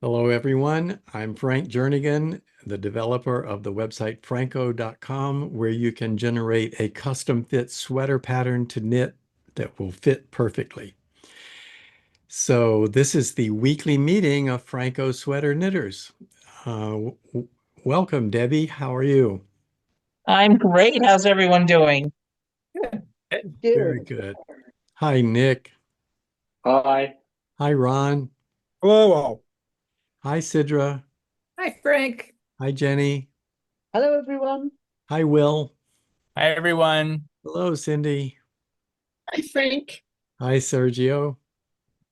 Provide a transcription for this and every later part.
Hello, everyone. I'm Frank Jernigan, the developer of the website Phrancko.com, where you can generate a custom fit sweater pattern to knit that will fit perfectly. So this is the weekly meeting of Phrancko Sweater knitters. Welcome, Debbie. How are you? I'm great. How's everyone doing? Very Good. good. Hi, Nick. Hi. Hi, Ron. Hello, all. Hi, Sidra. Hi, Frank. Hi, Jenny. Hello, everyone. Hi, Will. Hi, everyone. Hello, Cindy. Hi, Frank. Hi, Sergio.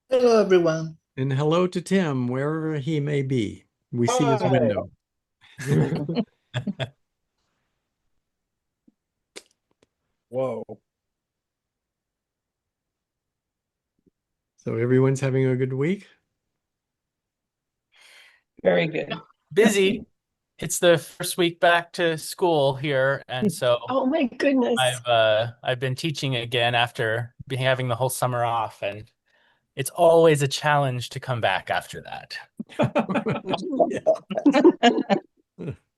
Hello, everyone. And hello to Tim, wherever he may be. We see his Hi. window. Whoa. So everyone's having a good week? Very good. Busy. It's the first week back to school here, and so Oh my goodness. I've been teaching again after having the whole summer off, and it's always a challenge to come back after that.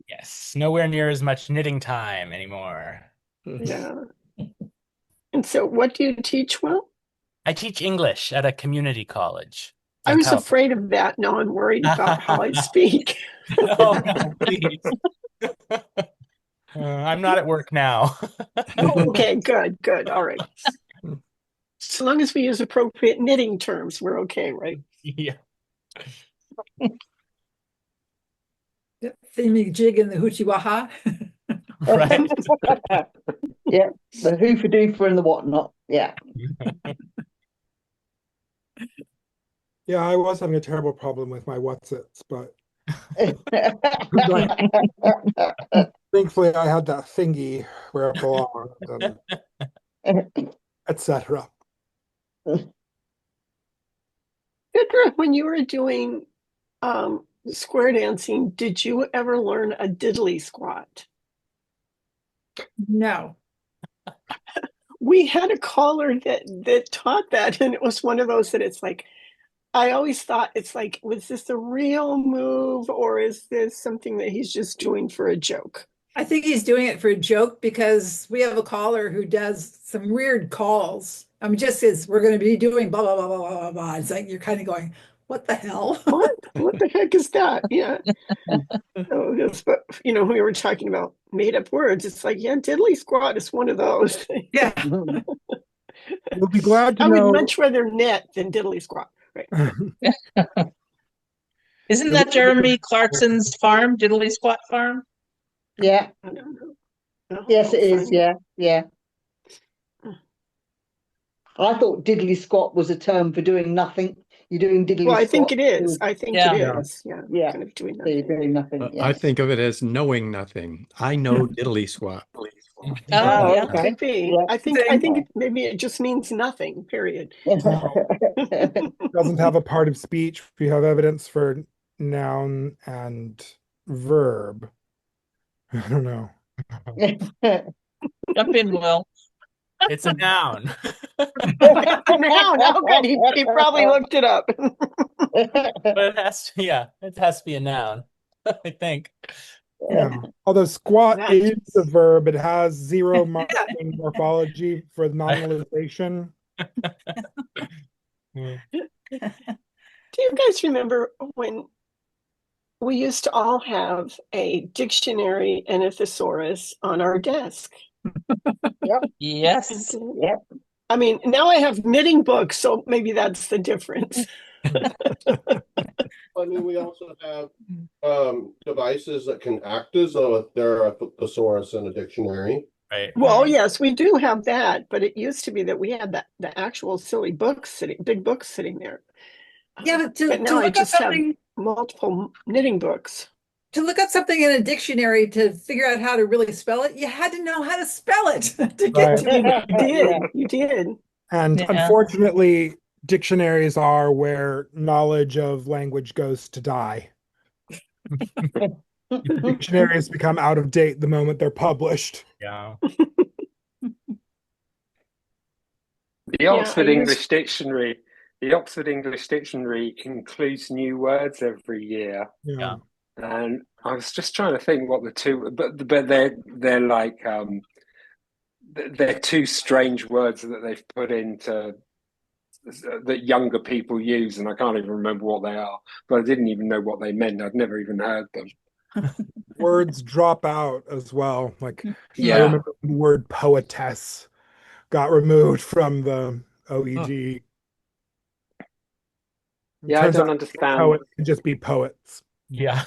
Yes, nowhere near as much knitting time anymore. Yeah. And so what do you teach, Will? I teach English at a community college. I in was California. afraid of that. Now I'm worried about how I speak. Oh, no, please. I'm not at work now. Okay, good. All right. So long as we use appropriate knitting terms, we're okay, right? Yeah. Theming jig and the hoochie waha. Right. Yeah, the hoofa doofa and the whatnot. Yeah. Yeah, I was having a terrible problem with my what's-its, but thankfully I had that thingy where it belonged, and etc. Petra, when you were doing square dancing, did you ever learn a diddly squat? No. We had a caller that taught that, and it was one of those that it's like, I always thought it's like, was this a real move or is this something that he's just doing for a joke? I think he's doing it for a joke because we have a caller who does some weird calls. I mean, just says we're going to be doing blah blah blah blah blah blah. It's like you're kind of going, what the hell? What the heck is that? Yeah. So yes, but we were talking about made up words. It's like, yeah, diddly squat is one of those. Yeah. You'll be glad to I know. would much rather knit than diddly squat. Right. Isn't that Jeremy Clarkson's farm, Diddley Squat Farm? Yeah. I don't know. No, Yes, it is. fine. Yeah. Yeah. I thought diddly squat was a term for doing nothing. You're doing diddly Well, I squat. think it is. I think Yeah. it Yeah. is. Yeah. Yeah. Kind of doing So you're nothing. doing nothing. I Yes. think of it as knowing nothing. I know diddly squat. Oh, Oh, yeah. okay. Could be. Yeah. I think maybe it just means nothing, period. Doesn't have a part of speech. We have evidence for noun and verb. I don't know. Jump in, Will. It's a noun. Now, good. He probably looked it up. But it has to be a noun, I think. Yeah. Although squat That- is a verb, it has zero marking morphology for the nominalization. Do you guys remember when we used to all have a dictionary and a thesaurus on our desk? Yes. Yep. I mean, now I have knitting books, so maybe that's the difference. I mean, we also have devices that can act as though they're a thesaurus and a dictionary. Right. Well, yes, we do have that, but it used to be that we had the actual silly books big books sitting there. Yeah, but to now I look up just have something multiple knitting books. to look up something in a dictionary to figure out how to really spell it, you had to know how to spell it to get to it. You did. Yeah. You did. And Yeah. unfortunately, dictionaries are where knowledge of language goes to die. Dictionaries become out of date the moment they're published. Yeah. The Yeah, Oxford I English used- Dictionary, the Oxford English Dictionary includes new words every year, Yeah. and I was just trying to think what the two, but they're like they're two strange words that they've put into that younger people use, and I can't even remember what they are. But I didn't even know what they meant. I'd never even heard them. Words drop out as well. Like I Yeah. remember the word poetess got removed from the OED. It Yeah, I turns don't out understand. poets can just be poets. Yeah.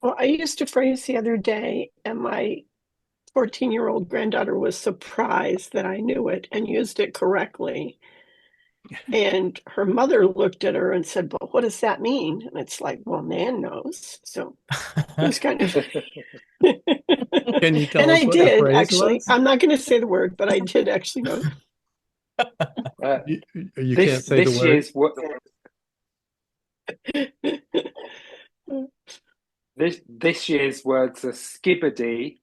Well, I used a phrase the other day, and my 14-year-old granddaughter was surprised that I knew it and used it correctly. And her mother looked at her and said, "But what does that mean?" And it's like, well, Nan knows. So it was kind of. Can you tell And us I what the did phrase actually. was? I'm not going to say the word, but I did actually know. You can't say the This word. year's this year's words are skibbity,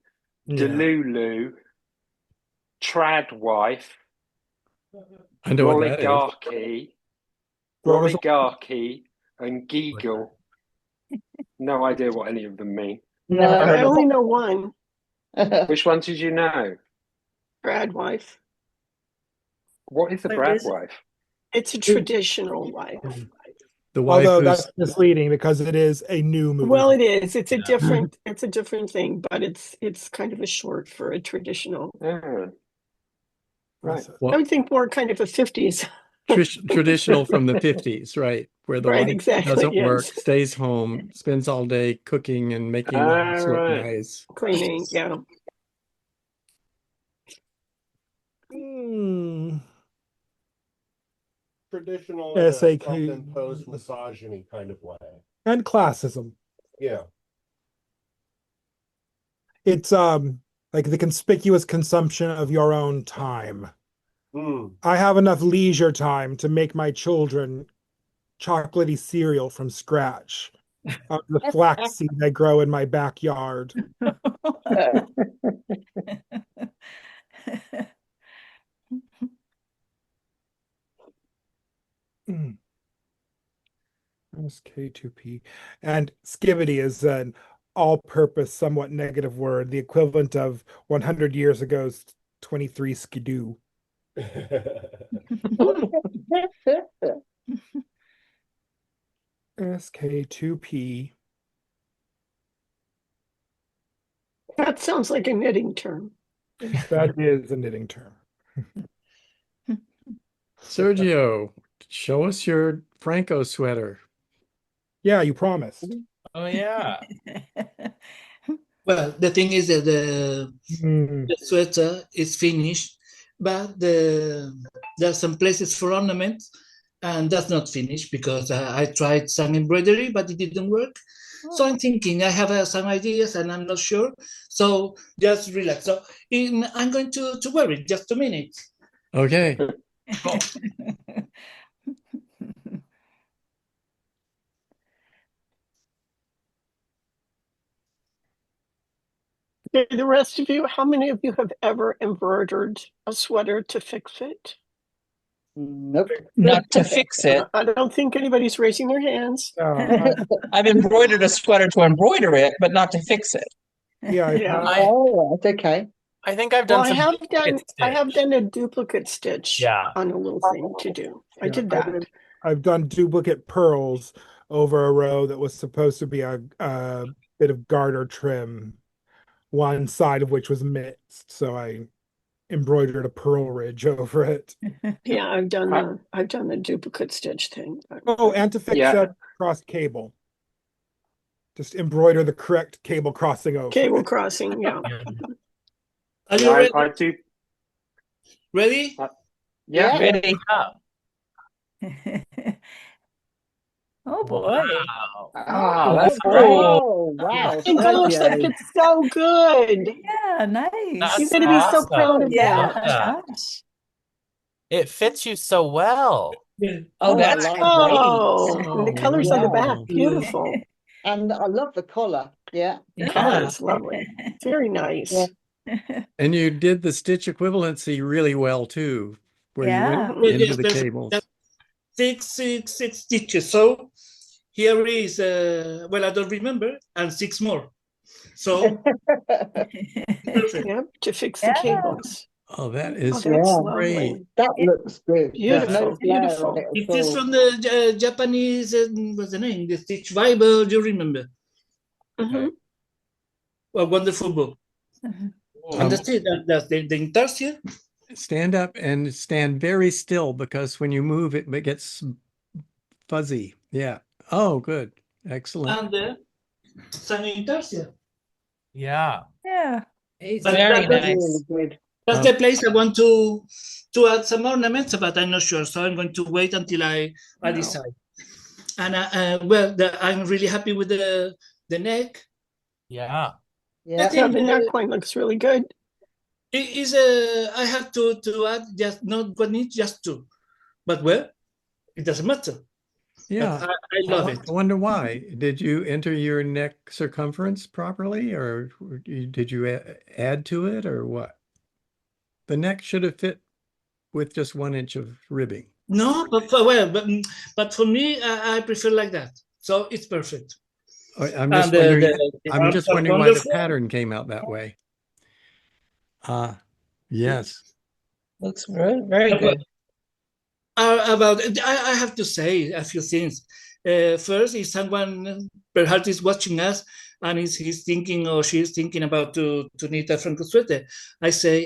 Yeah. delulu, tradwife, I know what that is. oligarchy, and geagle. No idea what any of them mean. Never No. heard I of only it. know one, Which one did you know? Brad wife. What is a What brad is it? wife? It's a traditional wife. The wife Although who's that's misleading because it is a new movie. Well, it is. It's a different thing, but it's kind of a short for a traditional. Oh, right. I well, would think more kind of a 50s. traditional from the 50s, right? Where the Right, wife exactly, doesn't yes. work, stays home, spends all day cooking and making the house look right. nice. Cleaning, yeah. Traditional in a SAQ. self-imposed misogyny kind of way. And classism. Yeah. It's like the conspicuous consumption of your own time. I have enough leisure time to make my children chocolatey cereal from scratch. The flaxseed I grow in my backyard. SK2P. And skivvy is an all-purpose, somewhat negative word, the equivalent of 100 years ago's 23 skidoo. SK2P. That sounds like a knitting term. That is a knitting term. Sergio, show us your Phrancko sweater. Yeah, you promised. Oh yeah. Well, the thing is that the sweater is finished, but there are some places for ornaments, and that's not finished because I tried some embroidery, but it didn't work. So I'm thinking I have some ideas and I'm not sure. So just relax. So I'm going to wear it just a minute. Okay. The rest of you, how many of you have ever embroidered a sweater to fix it? Nope. Not to fix it. I don't think anybody's raising their hands. I've embroidered a sweater to embroider it, but not to fix it. Yeah. Oh, that's okay. I think I've Well, done some I have done a duplicate stitch Yeah. on a little thing to do. I Yeah, did that. I've done duplicate pearls over a row that was supposed to be a bit of garter trim, one side of which was mixed. So I embroidered a pearl ridge over it. Yeah, I've done the duplicate stitch thing. Oh, and to fix a crossed cable. Just embroider the correct cable crossing over. Cable crossing, yeah. Are you ready? I do. Ready? Yeah. Ready? Oh boy. Oh, that's great. Oh, wow. And gosh, that fits so good. Yeah, nice. That's You're gonna be so awesome. proud of Yeah, that. gosh. It fits you so well. Oh, that's I like great. Oh, and the colors on the back, wow. beautiful. And I love the collar. Yeah. The color is lovely. Very nice. Yeah. And you did the stitch equivalency really well too, where you Yeah. went into Yes, the cables. that's six stitches. So here is, well, I don't remember, and 6 more. So perfect. Yep, to fix Yeah. the cables. Oh, that Oh, is that's Yeah. lovely. That looks good. There's no Beautiful, flare beautiful. on it It at is all. from the Japanese, what's the name? The Stitch Bible, do you remember? Mhm. A wonderful book. And that's it. That's the intarsia. Stand up and stand very still, because when you move it gets fuzzy. Yeah. Oh, good. Excellent. And the sun intarsia. Yeah. Yeah. But Very that's nice. Really good. that's the place I want to add some ornaments, but I'm not sure. So I'm going to wait until I decide. And well, I'm really happy with the neck. Yeah. I Yeah. Yeah, think the neckline looks really good. it is I have to add just not 1 inch, just 2. But well, it doesn't matter. Yeah. But I love it. I wonder why. Did you enter your neck circumference properly, or did you add to it, or what? The neck should have fit with just 1 inch of ribbing. No, but for me, I prefer like that. So it's perfect. I'm just And wondering. the I'm arms just are wondering why the wonderful. pattern came out that way. Yes. Looks very, very good. About I have to say a few things. First, if someone perhaps is watching us and he's thinking or she's thinking about to knit a Phrancko sweater, I say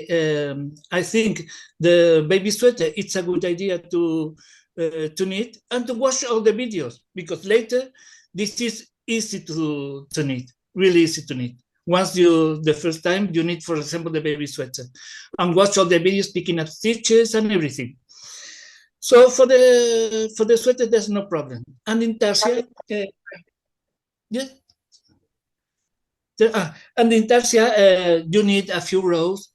I think the baby sweater, it's a good idea to knit and to watch all the videos, because later this is easy to knit, really easy to knit. Once the first time you knit, for example, the baby sweater, and watch all the videos, picking up stitches and everything. So for the sweater, there's no problem. And in Tarsia, yeah. And in Tarsia, you need a few rows.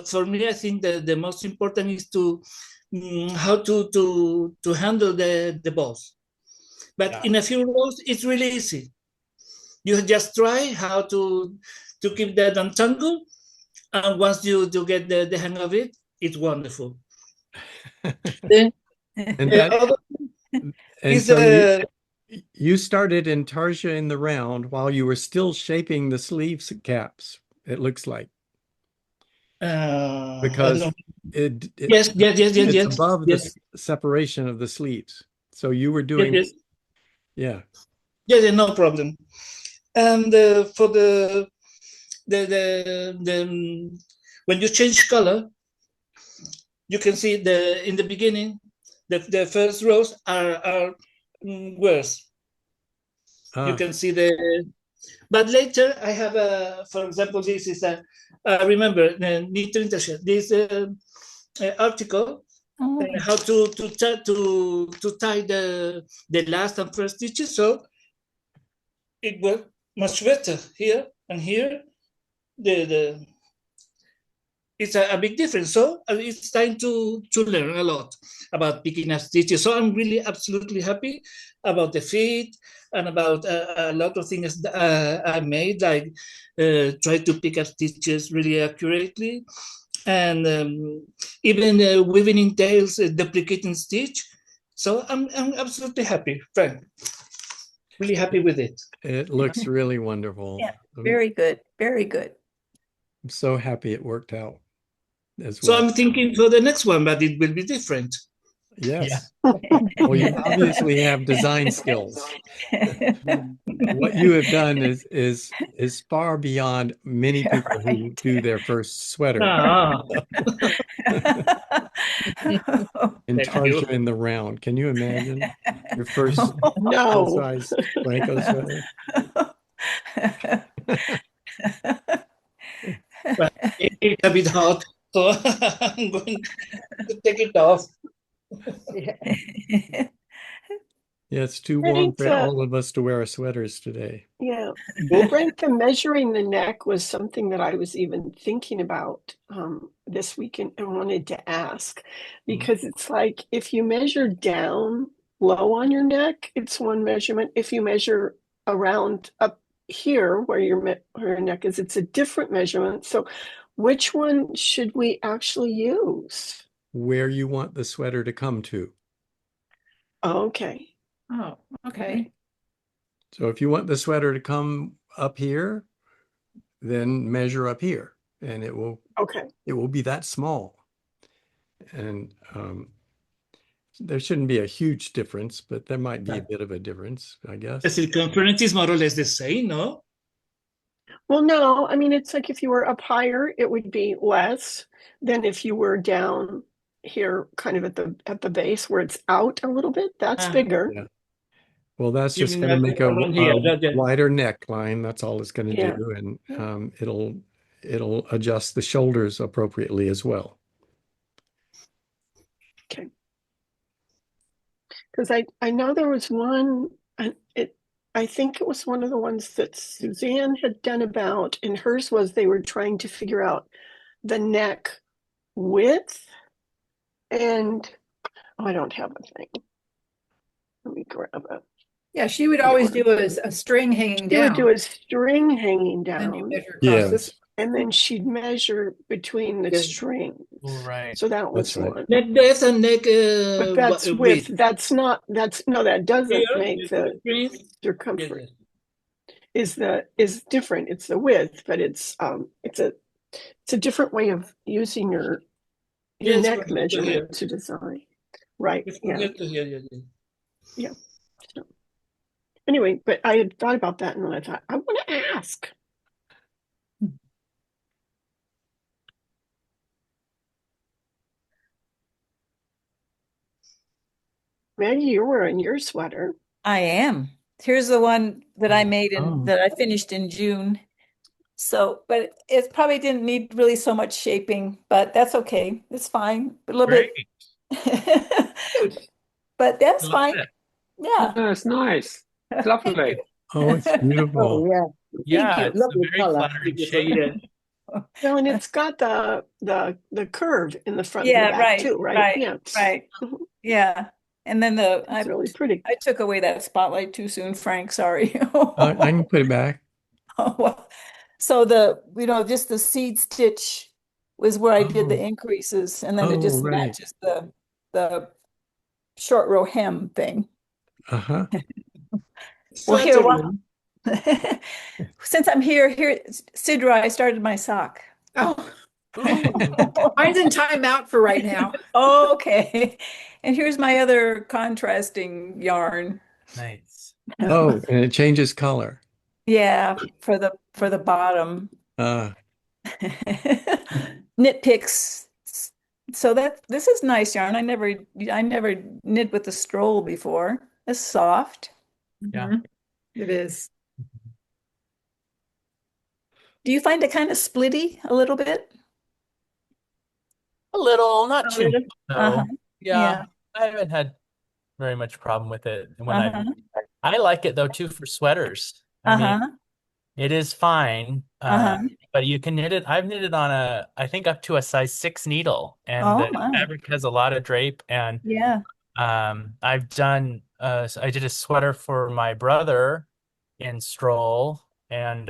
For me, I think the most important is to how to handle the balls. But in a few rows, it's really easy. You just try how to keep that entangled, and once you get the hang of it, it's wonderful. Then, And that, other and is so you started intarsia in the round while you were still shaping the sleeves caps, it looks like. Because yes, it's above the separation of the sleeves. So you were doing, yeah. Yeah, no problem. And for the when you change color, you can see in the beginning, the first rows are worse. You can see but later I have for example, this is remember this article. How to tie the last and first stitches, so it worked much better here and here. It's a big difference. So it's time to learn a lot about picking up stitches. So I'm really absolutely happy about the feet and about a lot of things I made, like try to pick up stitches really accurately, and even weaving in tails, duplicating stitch. So I'm absolutely happy, Frank. Really happy with it. It looks really wonderful. Yeah, very good, very good. I'm so happy it worked out as So well. I'm thinking for the next one, but it will be different. Yes. Well, you obviously have design skills. What you have done is far beyond many people who do their first sweater. Intarsia in the round. Can you imagine your first full-size Phrancko sweater? But it's a bit hot, so I'm going to take it off. Yeah, it's too warm for all of us to wear our sweaters today. Yeah. Frank, measuring the neck was something that I was even thinking about this weekend and wanted to ask, because it's like if you measure down low on your neck, it's one measurement. If you measure around up here where your neck is, it's a different measurement. So Which one should we actually use? Where you want the sweater to come to. Okay. Oh, okay. So if you want the sweater to come up here, then measure up here, and it will be that small. And there shouldn't be a huge difference, but there might be a bit of a difference, I guess. The circumference is more or less the same, no? Well, no, I mean, it's like if you were up higher, it would be less than if you were down here, kind of at the base where it's out a little bit. That's bigger. Yeah. Well, that's You just mean going to make a here, wider neckline. That's all it's going to Yeah. do, and it'll adjust the shoulders appropriately as well. Okay. Because I know there was one, and I think it was one of the ones that Suzanne had done about, and hers was they were trying to figure out the neck width, and I don't have a thing. Let me grab it. Yeah, she would always do a string hanging She would down. do a string hanging Then you down, measure across this. and then she'd measure between the strings. Right. So that was That's right. one. Neck depth and neck But that's width. That's not. That doesn't Here, make the screens. circumference. Is different. It's the width, but it's a different way of using your Yes, neck right, here. measurement to design. Right. Yeah. Yeah. So, anyway, but I had thought about that, and then I thought I want to ask. Maggie, you're wearing your sweater. I am. Here's the one that I made that I finished in June. So, but it probably didn't need really so much shaping, but that's okay. It's fine. A little bit, but that's fine. Yeah. Oh, it's nice. It's lovely. Oh, it's beautiful. Oh, yeah. Yeah, Thank it's you. a Lovely very colour. flattering shape. Well, and it's got the curve in the front Yeah, and the back right, too, right? right, Yeah. right. Yeah. And then It's really pretty. I took away that spotlight too soon, Frank. Sorry. I can put it back. Oh, well. So just the seed stitch was where I did the increases, and then it just right. matches the short row hem thing. Uh-huh. Well, here, since I'm here, Sidra, I started my sock. Oh. Mine's in timeout for right now. Okay. And here's my other contrasting yarn. Nice. Oh, and it changes color. Yeah, for the bottom. Nitpicks. So this is nice yarn. I never knit with the stroll before. It's soft. Yeah. It is. Do you find it kind of splitty a little bit? A little, not too much, though. Yeah. I haven't had very much problem with it. When I like it though too for sweaters. I mean, it is fine, but you can knit it. I've knitted on I think up to a size 6 needle, and the fabric has a lot of drape. And I've done. I did a sweater for my brother in Stroll, and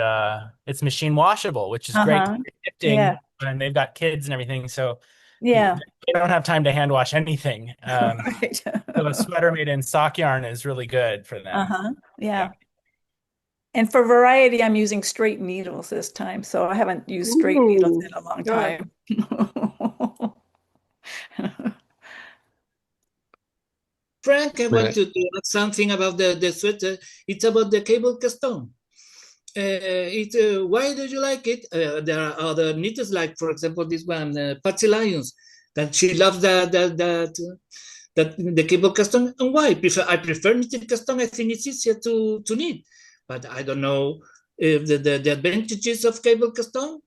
it's machine washable, which is great for gifting. And they've got kids and everything, so they don't have time to hand wash anything. So a sweater made in sock yarn is really good for them. Yeah. And for variety, I'm using straight needles this time, so I haven't used straight needles in a long time. Frank, I want to add something about the sweater. It's about the cable caston. Why do you like it? There are other knitters, like for example this one, Patsy Lyons, that she loves the cable caston. And why? I prefer knitted caston. I think it's easier to knit, but I don't know if the advantages of cable caston.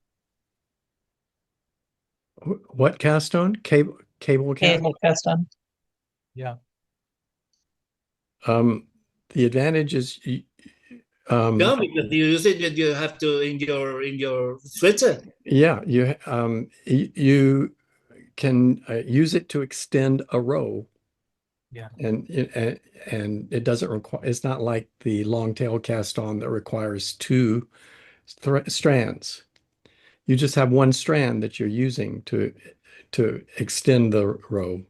What cast on? Cable cast on. Yeah. The advantage is No, because you use it, you have to in your sweater. Yeah, you can use it to extend a row. Yeah. And it doesn't require, it's not like the long tail cast on that requires two strands. You just have one strand that you're using to extend the row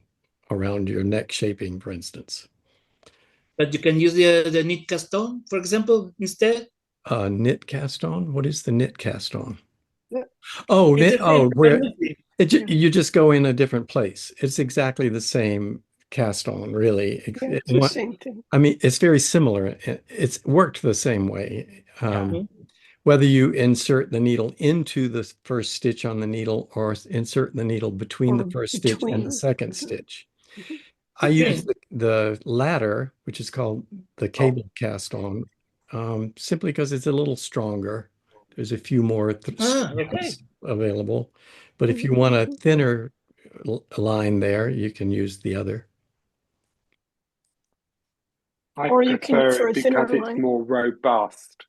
around your neck shaping, for instance. But you can use the knit cast on, for example, instead. Knit cast on? What is the knit cast on? Yeah. Oh, It's knit. the same Oh, where technology. you just go in a different place. It's exactly the same cast on, really. Yeah, it's the same thing. I mean, it's very similar. It's worked the same way. Whether you insert the needle into the first stitch on the needle or insert the needle between the first stitch and the second stitch. I use the latter, which is called the cable cast on, simply because it's a little stronger. There's a few more strands available. But if you want a thinner line there, you can use the other. I Or you can prefer for a it thinner because it's line. more robust.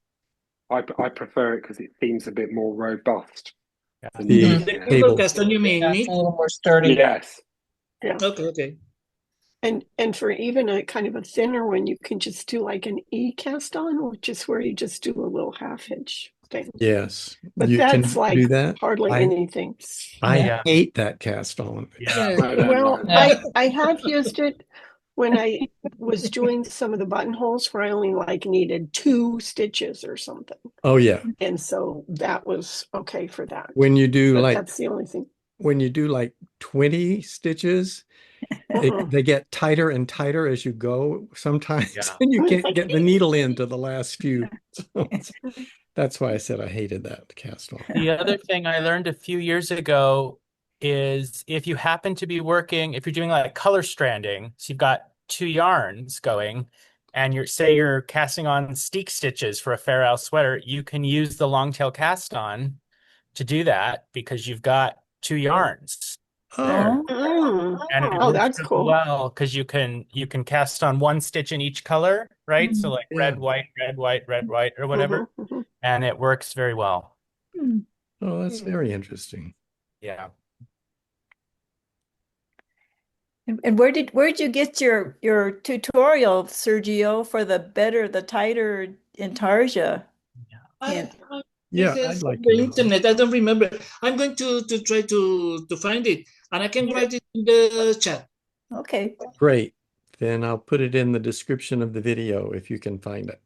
I prefer it because it seems a bit more robust. The cable cast on, you mean? Yeah, it's a little more sturdy. Yes. Yeah. Okay. And for even a kind of a thinner one, you can just do like an E cast on, which is where you just do a little half inch thing. Yes, But you can that's like do that. hardly anything. I hate that cast on. Well, I have used it when I was doing some of the buttonholes where I only like needed 2 stitches or something. Oh yeah. And so that was okay for that. When you do But that's the only thing. when you do like 20 stitches, they get tighter and tighter as you go sometimes, and you can't get the needle into the last few. That's why I said I hated that cast on. The other thing I learned a few years ago is if you happen to be working, if you're doing like color stranding, so you've got 2 yarns going, and you're casting on steek stitches for a Fair Isle sweater, you can use the long tail cast on to do that because you've got 2 yarns there. And it works that's really cool. well because you can cast on 1 stitch in each color, right? So like red, white, red, white, red, white, or whatever. And it works very well. Oh, that's very interesting. Yeah. And where'd you get your tutorial, Sergio, for the tighter intarsia? I'd like the internet. I don't remember. I'm going to try to find it, and I can write it in the chat. Okay. Great. Then I'll put it in the description of the video if you can find it.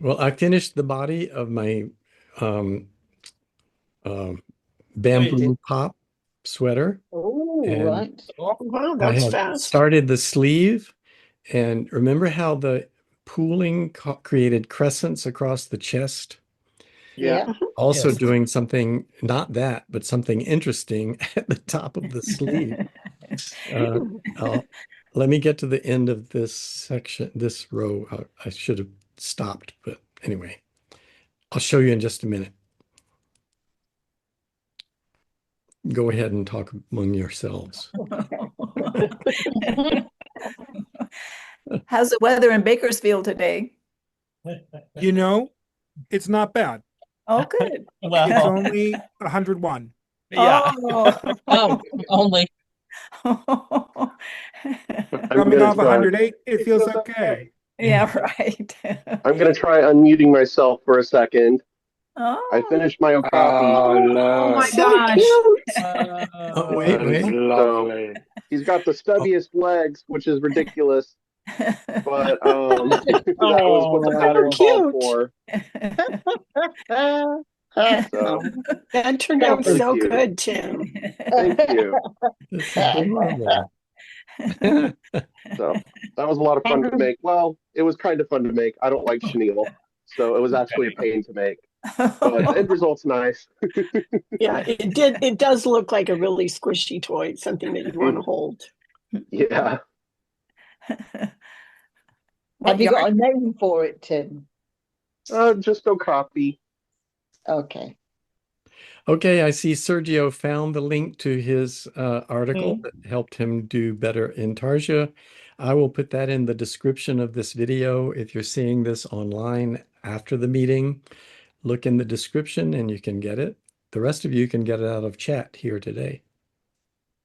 Well, I finished the body of my bamboo pop sweater. Oh, right. Wow, I that's had fast. started the sleeve, and remember how the pooling created crescents across the chest? Yeah. Also doing something, not that, but something interesting at the top of the sleeve. Let me get to the end of this section, this row. I should have stopped, but anyway, I'll show you in just a minute. Go ahead and talk among yourselves. How's the weather in Bakersfield today? You know, it's not bad. Oh, good. It's only 101. Yeah. Oh, only. Coming off 108, it feels okay. Yeah, right. I'm going to try unmuting myself for a second. Oh. I finished my okapi. Oh my So gosh. cute. Oh, wait. So he's got the stubbiest legs, which is ridiculous. But that was what the pattern called for. So That turned out Thank so you. good, Tim. thank you. This is adorable. So that was a lot of fun to make. Well, it was kind of fun to make. I don't like chenille, so it was actually a pain to make. But the end result's nice. Yeah, it does look like a really squishy toy, something that you'd want to hold. Yeah. Have you got a name for it, Tim? Just okapi. Okay. Okay, I see Sergio found the link to his article that helped him do better intarsia. I will put that in the description of this video. If you're seeing this online after the meeting, look in the description and you can get it. the rest of you can get it out of chat here today.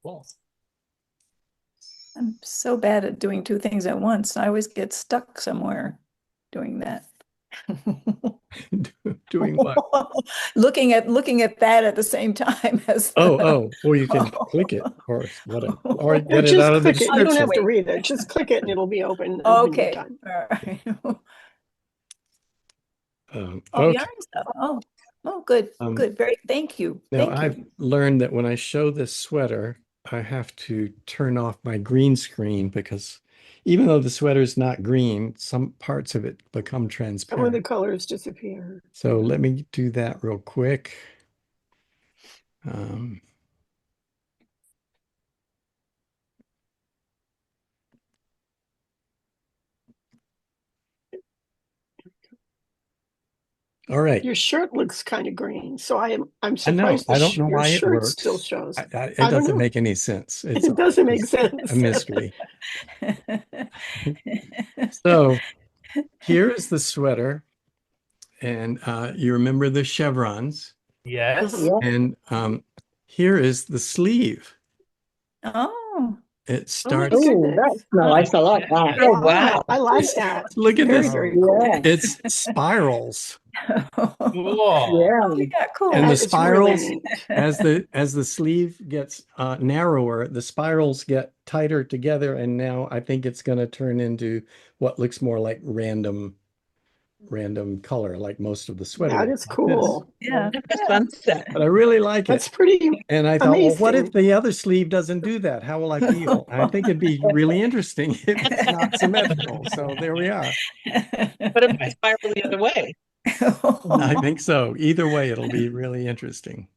Cool. I'm so bad at doing two things at once. I always get stuck somewhere doing that. Doing what? Looking at that at the same time as Or you can click it or whatever, or Or get it just out of the click it. You don't have to description. read it. Just click it and it'll be open when you're Okay. done. All right. Oh, Okay. yarn stuff. Oh, good. Good. Very, thank you. Now Thank I've you. learned that when I show this sweater, I have to turn off my green screen because even though the sweater is not green, some parts of it become Some of the transparent. colors disappear. So let me do that real quick. All right. Your shirt looks kind of green, so I'm I know. surprised I don't know your why it shirt works. still shows. It I don't doesn't know. make any sense. It's It doesn't make just sense. a mystery. So here is the sweater, and you remember the chevrons. Yes. And here is the sleeve. Oh. It Oh my starts. goodness. That's nice. I like that. Oh, wow. I like that. Look at Very, this. very cool. Yeah. It's spirals. Cool. Yeah. Yeah, cool. And the That is really spirals, neat. as the sleeve gets narrower, the spirals get tighter together, and now I think it's going to turn into what looks more like random color, like most of the sweater. That looks is like cool. Yeah. That's fun stuff. But I really like That's it. pretty And I thought, well, what if amazing. the other sleeve doesn't do that? How will I feel? And I think it'd be really interesting if it's not symmetrical. So there we are. What if I spiral the other way? I think so. Either way, it'll be really interesting.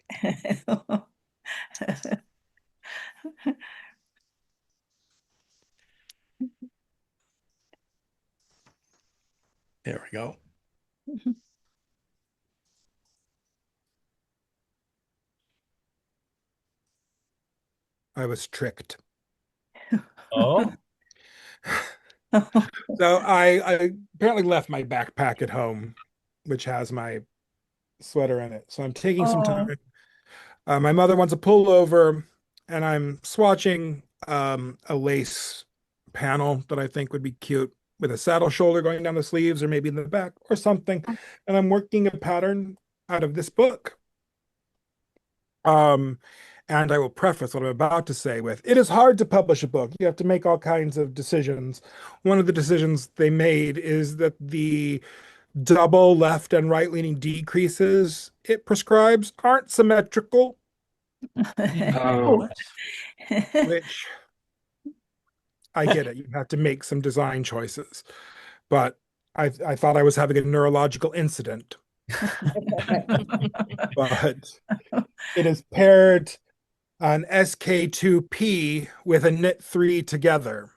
There we go. I was tricked. Oh. So I apparently left my backpack at home, which has my sweater in it. So I'm taking some time. My mother wants a pullover, and I'm swatching a lace panel that I think would be cute with a saddle shoulder going down the sleeves or maybe in the back or something. And I'm working a pattern out of this book. And I will preface what I'm about to say with, it is hard to publish a book. You have to make all kinds of decisions. One of the decisions they made is that the double left and right leaning decreases it prescribes aren't symmetrical. Which I get it. You have to make some design choices. But I thought I was having a neurological incident. But it is paired an SK2P with a knit 3 together.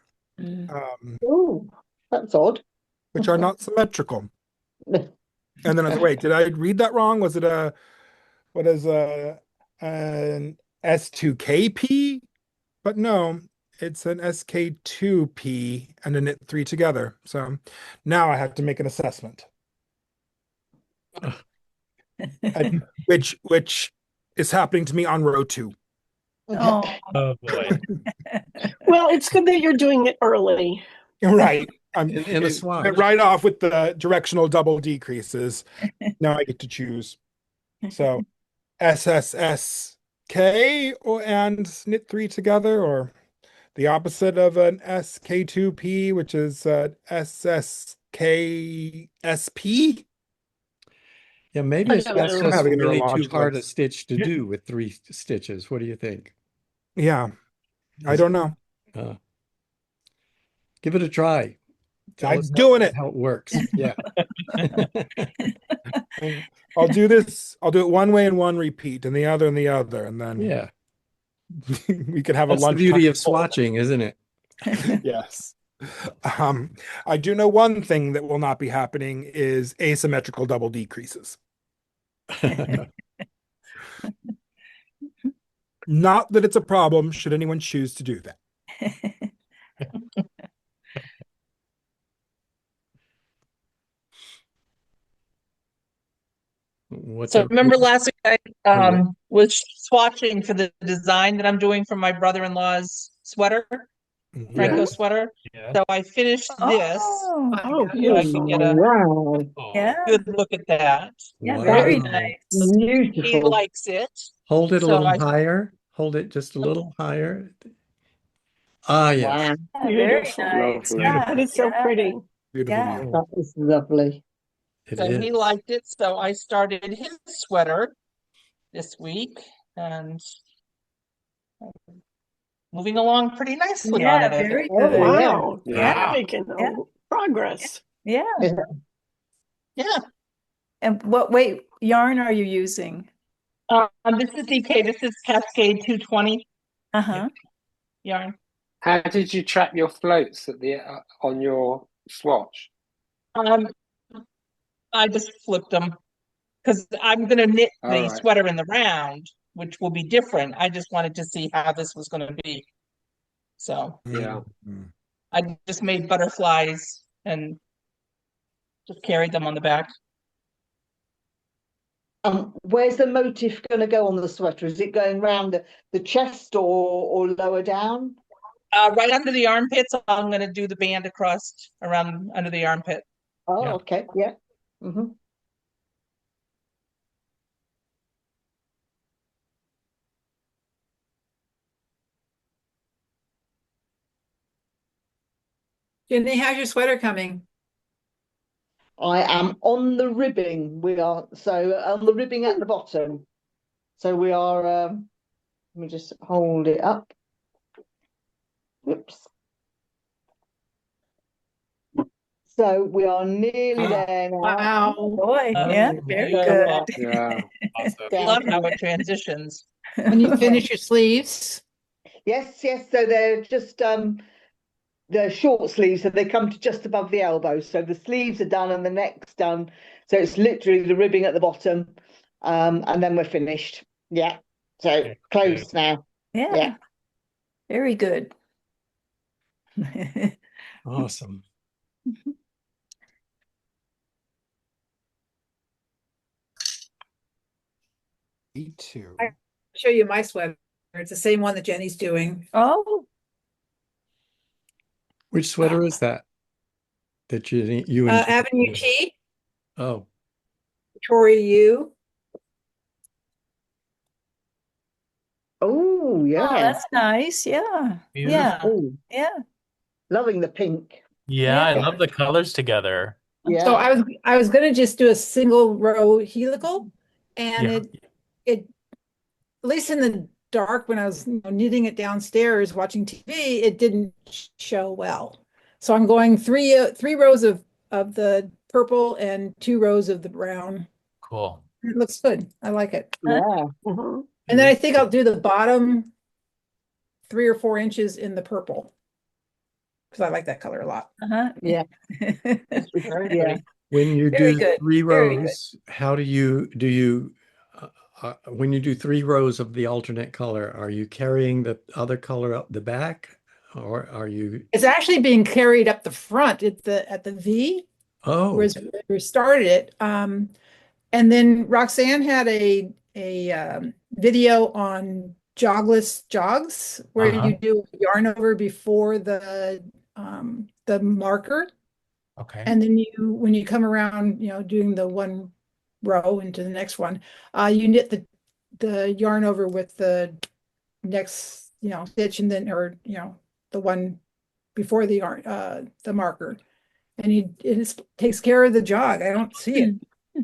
Oh, that's odd. Which are not symmetrical. And then I was, wait, did I read that wrong? Was it an S2KP? But no, it's an SK2P and a knit 3 together. So now I have to make an assessment. Which is happening to me on row 2. Oh boy. Well, it's good that you're doing it early. Right. I'm in a swatch. Right off with the directional double decreases. Now I get to choose. So SSSK and knit 3 together, or the opposite of an SK2P, which is SSKSP. Yeah, maybe it's I'm just having a really too neurological hard a stitch to do with 3 stitches. What do you think? Yeah, I don't know. Give it a try. Tell I'm us doing it. how it works. Yeah. I'll do this. I'll do it one way and one repeat, and the other and the other, and then yeah, we could have that's a lunch. The beauty of swatching, isn't it? Yes. I do know one thing that will not be happening is asymmetrical double decreases. Not that it's a problem, should anyone choose to do that. What's So up? remember last week I Yeah. was swatching for the design that I'm doing for my brother-in-law's sweater, Phrancko Yes. sweater. Yeah. So I finished this. Oh, Oh, So I can get a Wow. yeah, good look at that. yeah, Wow. very And nice. he Beautiful. likes it. Hold it a So little I higher. Hold it just a little higher. Ah, yes. Wow. Yeah, very beautiful. nice. Lovely. Yeah, That is so yeah, pretty. Beautiful yeah. view. That is lovely. It so he is. liked it. So I started his sweater this week and moving along pretty nicely on Yeah, it. very Oh, good. yeah. Wow. Yeah, You're making yeah, progress. yeah. Yeah. Yeah. And what weight yarn are you using? This is DK. This is Cascade 220 Uh-huh. yarn. How did you track your floats at the on your swatch? Um, I just flipped them because I'm going to knit All the right. sweater in the round, which will be different. I just wanted to see how this was going to be. So Yeah. I just made butterflies and just carried them on the back. Where's the motif going to go on the sweater? Is it going round the chest or lower down? Right under the armpits, I'm going to do the band across around under the armpit. Oh, Yeah. okay. Yeah. Mm-hmm. Jenny, how's your sweater coming? I am on the ribbing. We are so on the ribbing at the bottom. So we are. Let me just hold it up. Oops. So we are nearly there now. Wow. Boy, yeah, very good. Yeah. Awesome. I love how it transitions. When you finish your sleeves, Yes, yes. So they're just the short sleeves, so they come to just above the elbow. So the sleeves are done and the neck's done. So it's literally the ribbing at the bottom, and then we're finished. Yeah. So Okay, close good. now. Yeah, Yeah. very good. Awesome. Me too. I'll show you my sweater. It's the same one that Jenny's doing. Oh, Which sweater is that? That you and Avenue T, Oh, Victoria U. Oh, oh, yeah. that's nice. Yeah, yeah, Oh, yeah. loving the pink. Yeah, I Yeah. love the colors together. So Yeah. I was gonna just do a single row helical, and Yeah. it at least in the dark when I was knitting it downstairs watching TV, it didn't show well. So I'm going three rows of the purple and 2 rows of the brown. Cool. It looks good. I like it. Yeah. Mhm. And then I think I'll do the bottom 3 or 4 inches in the purple because I like that color a lot. Uh-huh. Yeah. Very Yeah. pretty. when you Very do good, three very good. rows, how do you when you do 3 rows of the alternate color, are you carrying the other color up the back, or are you? It's actually being carried up the front at the V, Oh, whereas we started it. And then Roxanne had a video on jogless jogs where Uh-huh. you do yarn over before the marker, Okay. and then when you come around, doing the 1 row into the next one, you knit the yarn over with the next stitch, and then the one before the yarn the marker, and it takes care of the jog. I don't see it.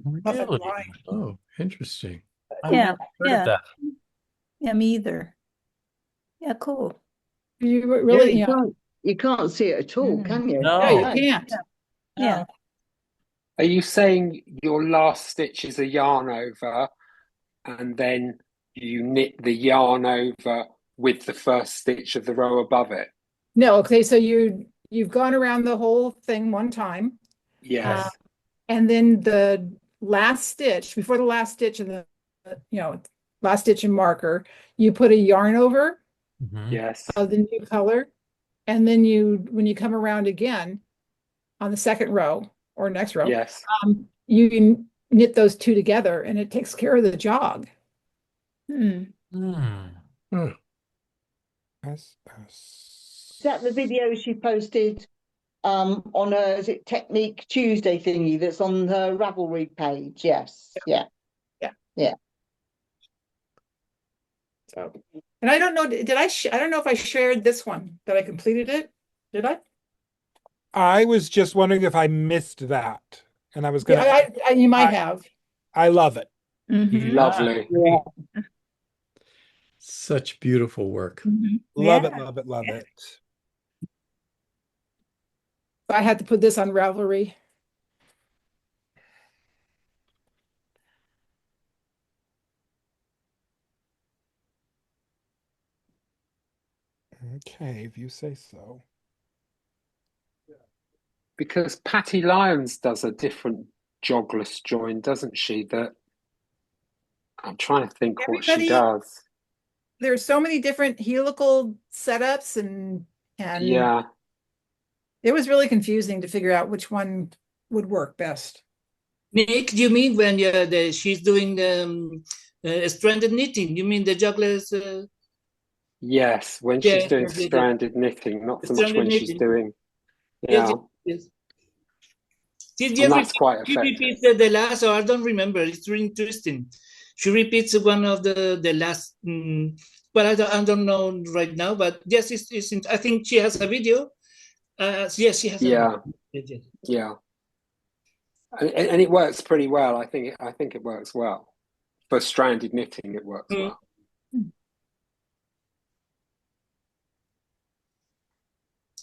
Really? oh, interesting. I've Yeah, never heard yeah. of that. Yeah, me either. Yeah, cool. You Yeah, really, you can't see it at all, can you? no, you No. can't. Yeah. Are you saying your last stitch is a yarn over and then you knit the yarn over with the first stitch of the row above it? No, okay, so you've gone around the whole thing one time, Yes. and then the last stitch, before the last stitch and last stitch and marker, you put a yarn over Mhm. Yes. of the new color, and then when you come around again on the second row or next row, Yes. you knit those two together and it takes care of the jog. Hmm. Is that the video she posted on her, is it Technique Tuesday thingy that's on her Ravelry page? Yes. Yeah. So, and I don't know, did I don't know if I shared this one, that I completed it. Did I? I was just wondering if I missed that, and I was gonna. Yeah, you might have. I love it. Lovely. Yeah. Such beautiful work. Love it, love it, love it. I had to put this on Ravelry. Okay, if you say so. Because Patty Lyons does a different jogless join, doesn't she? That I'm trying to think what she does. There's so many different helical setups and Yeah. it was really confusing to figure out which one would work best. Nick, you mean when she's doing stranded knitting? You mean the jugglers? Yes, when she's doing stranded knitting, not so much when she's doing. Yeah. Yes. And that's quite effective. She repeats the last, or I don't remember. It's really interesting. She repeats one of the last, but I don't know right now. But yes, I think she has a video. Yes, she has. Yeah. A video. Yeah. And it works pretty well. I think it works well for stranded knitting. It works well.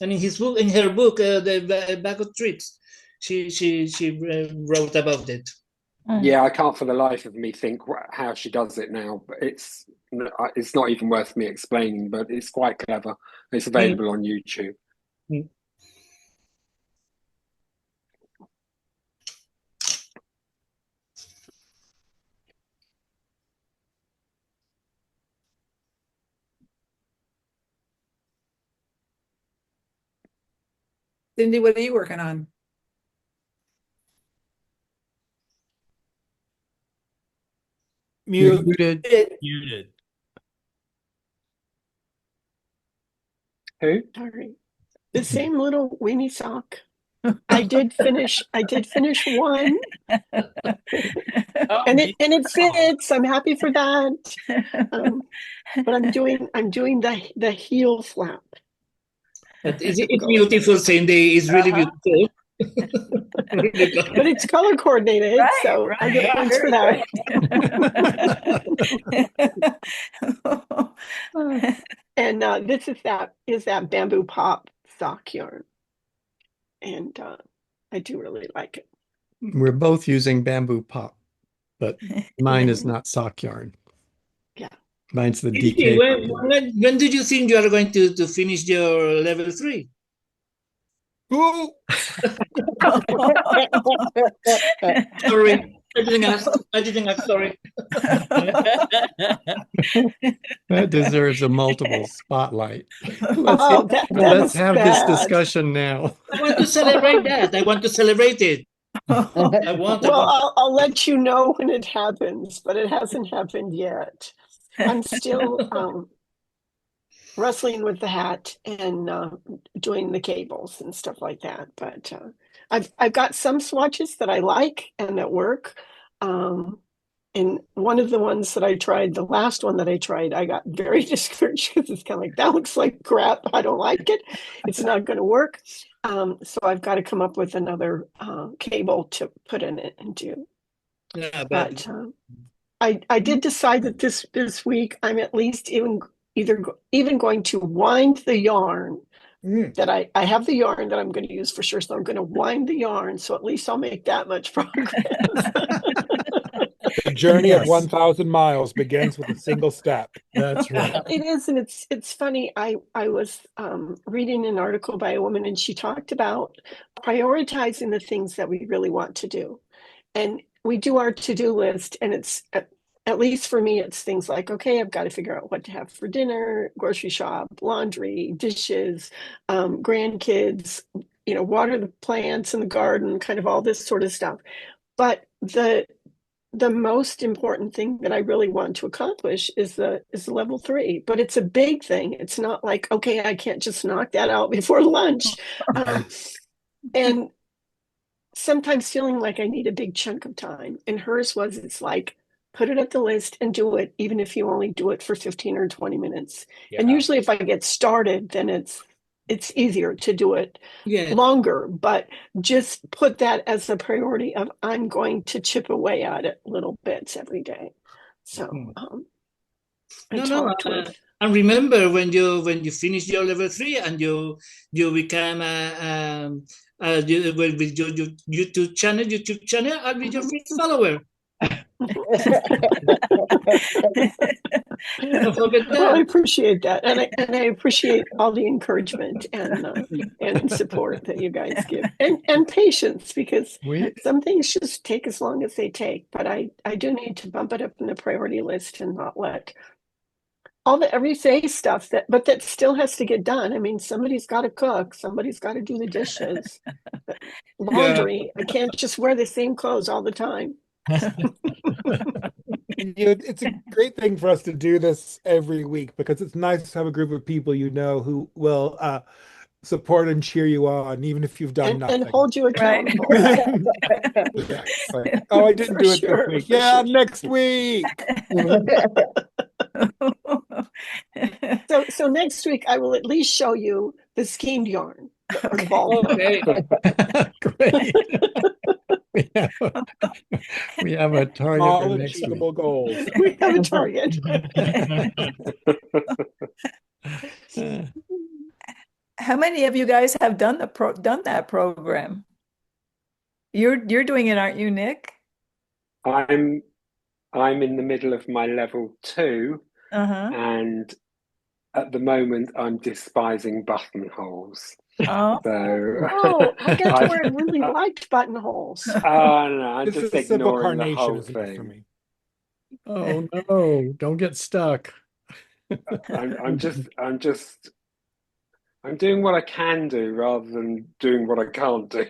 And in her book, the Bag of Tricks, she wrote about it. Yeah, I can't for the life of me think how she does it now, but it's not even worth me explaining. But it's quite clever. It's available on YouTube. Cindy, what are you working on? Muted. Muted. Who? Sorry. The same little weenie sock. I did finish one. And it fits. I'm happy for that. But I'm doing the heel flap. It's beautiful, Cindy. It's really beautiful. But it's color coordinated, so I get points for that. And this is that bamboo pop sock yarn, and I do really like it. We're both using bamboo pop, but mine is not sock yarn. Yeah. Mine's the DK. When did you think you are going to finish your level 3? Ooh. Sorry, I didn't ask. Sorry. That deserves a multiple spotlight. Let's have this discussion now. I want to celebrate that. I want to celebrate it. I'll let you know when it happens, but it hasn't happened yet. I'm still wrestling with the hat and doing the cables and stuff like that. But I've got some swatches that I like and that work. And one of the ones that I tried, the last one that I tried, I got very discouraged because it's kind of like, that looks like crap. I don't like it. It's not going to work. So I've got to come up with another cable to put in it and do. Yeah, but I did decide that this week I'm at least even going to wind the yarn. That I have the yarn that I'm going to use for sure. So I'm going to wind the yarn. So at least I'll make that much progress. The journey of 1,000 miles begins with a single step. That's right. It is, and it's funny. I was reading an article by a woman, and she talked about prioritizing the things that we really want to do. And we do our to-do list, and it's at least for me, it's things like, okay, I've got to figure out what to have for dinner, grocery shop, laundry, dishes, grandkids, water the plants in the garden, kind of all this sort of stuff. But the most important thing that I really want to accomplish is the level 3, but it's a big thing. It's not like, okay, I can't just knock that out before lunch. And sometimes feeling like I need a big chunk of time. And hers was, it's like, put it at the list and do it, even if you only do it for 15 or 20 minutes. Yeah. And usually if I get started, then it's easier to do it longer, but just put that as a priority of I'm going to chip away at it little bits every day. So and remember when you finish your level 3 and you become with your YouTube channel, I'll be your first follower. Don't forget that. Well, I appreciate that, and I appreciate all the encouragement and support that you guys give, and patience, because some things just take as long as they take. But I do need to bump it up in the priority list and not let all the everyday stuff that still has to get done. I mean, somebody's got to cook, somebody's got to do the dishes, laundry. I can't just wear the same clothes all the time. It's a great thing for us to do this every week, because it's nice to have a group of people who will support and cheer you on, even if you've done nothing. And hold you accountable. Like, oh, I didn't do it this week. Yeah, next week. So next week I will at least show you the schemed yarn. Okay. Great. We have a target All for next week. achievable goals. We have a target. How many of you guys have done that program? You're doing it, aren't you, Nick? I'm in the middle of my level 2, and at the moment I'm despising buttonholes. Oh, I got to where I really liked buttonholes. No, I'm This just is a simple ignoring the whole carnation, isn't it, for thing. me? Oh no! Don't get stuck. I'm doing what I can do rather than doing what I can't do.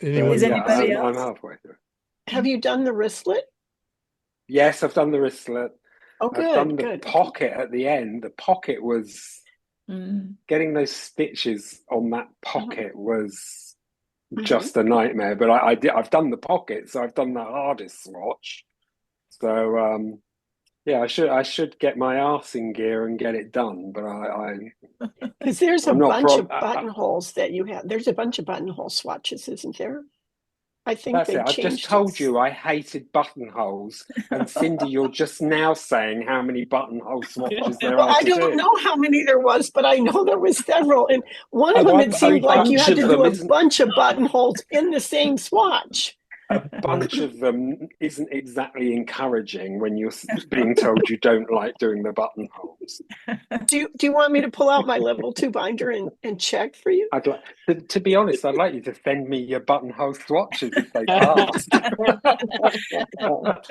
Anyway, is anybody else? I'm halfway through. Have you done the wristlet? Yes, I've done the wristlet. Oh, good. I've done the pocket at the end. The pocket was getting those stitches on that pocket was just a nightmare. But I've done the pocket, so I've done the hardest swatch. So yeah, I should get my arse in gear and get it done. But because there's a bunch of buttonholes that you have. There's a bunch of buttonhole swatches, isn't there? I think that's it. I've just told you I hated buttonholes, and Cindy, you're just now saying how many buttonhole swatches there are. I don't know how many there was, but I know there was several, and one of them it seemed like you had to do a bunch of buttonholes in the same swatch. A bunch of them isn't exactly encouraging when you're being told you don't like doing the buttonholes. Do you want me to pull out my level 2 binder and check for you? I'd like to be honest. I'd like you to send me your buttonhole swatches if they pass.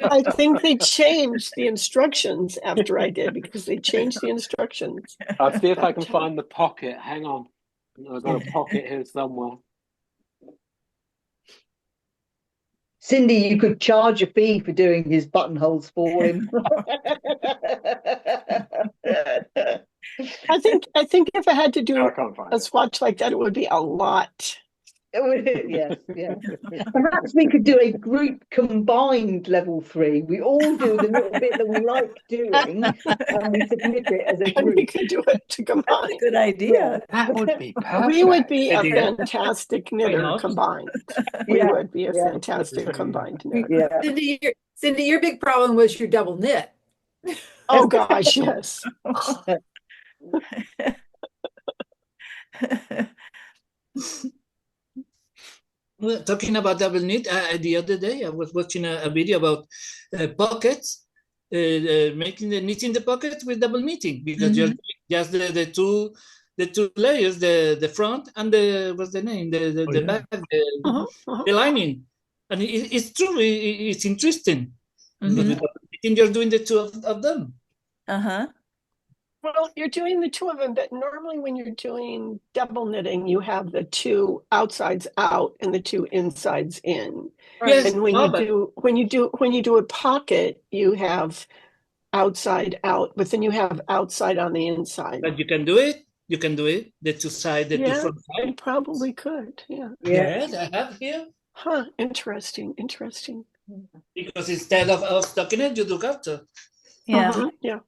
I think they changed the instructions after I did, because they changed the instructions. I'll see if I can find the pocket. Hang on, I've got a pocket here somewhere. Cindy, you could charge a fee for doing his buttonholes for him. I think if I had to do a swatch like that, it would be a lot. Yes. Perhaps we could do a group combined level 3. We all do the little bit that we like doing, and we submit it as a group. We could do it to combine. That's a good idea. That would be perfect. We would be a fantastic knitter combined. We would be a fantastic combined knitter. Cindy, your big problem was your double knit. Oh gosh, yes. Well, talking about double knit, the other day I was watching a video about pockets, making the knitting the pocket with double knitting, because you're just the two layers, the front and the back, the lining, and it's true. It's interesting. Because with double knitting, you're doing the two of them. Well, you're doing the two of them, but normally when you're doing double knitting, you have the two outsides out and the two insides in. Yes, And when you do a pocket, you have outside out, but then you have outside on the inside. but you can do it. You can do it. The two side, the two Yeah, front you side. probably could. Yeah. Yes, I have here. Huh. Interesting. Interesting. Because instead of stockinette, you do garter. Yeah. Yeah.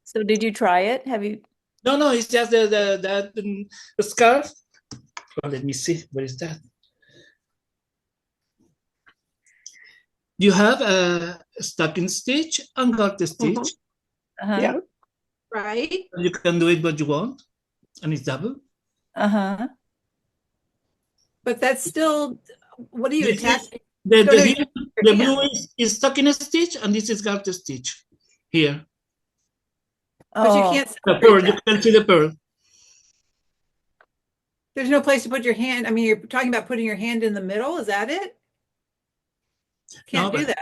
So did you try it? Have you? No, it's just the scarf. Oh, let me see. Where is that? You have a stocking stitch and garter stitch. Yeah. Right. You can do it what you want, and it's double. Uh-huh. But that's still, what do you This attach? is- The, So the, there's here, your the blue hand. is stockinette stitch, and this is garter stitch. Here, But you Oh, can't the separate pearl. You that. can see the pearl. There's no place to put your hand. I mean, you're talking about putting your hand in the middle. Is that it? Can't No, do but-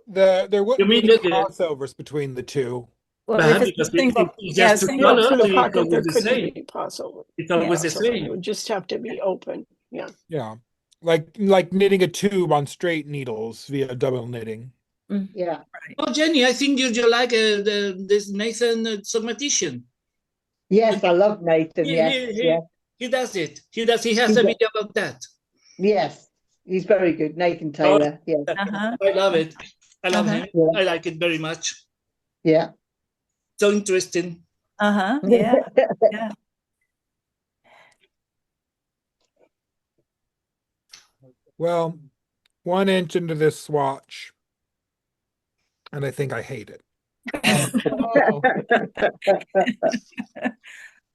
that. There wouldn't mean be that crossovers between the two. well, But if it's because a single, it's yeah, just two single. For colors, the it's pocket, there always the couldn't same. be crossover. It's always the Crossover. It same. would just have to be open. Yeah. Yeah. Like knitting a tube on straight needles via double knitting. Yeah. Oh, Jenny, I think you like this Nathan mathematician. Yes, I love Nathan. He, Yes, he, yes, he does it. He has He a does. video about that. yes. He's very good, Nathan Taylor. Yeah, Uh-huh. I love it. I love Uh-huh. him. Yeah. I like it very much. yeah. So interesting. Uh-huh. Yeah. Yeah. Well, 1 inch into this swatch, and I think I hate it.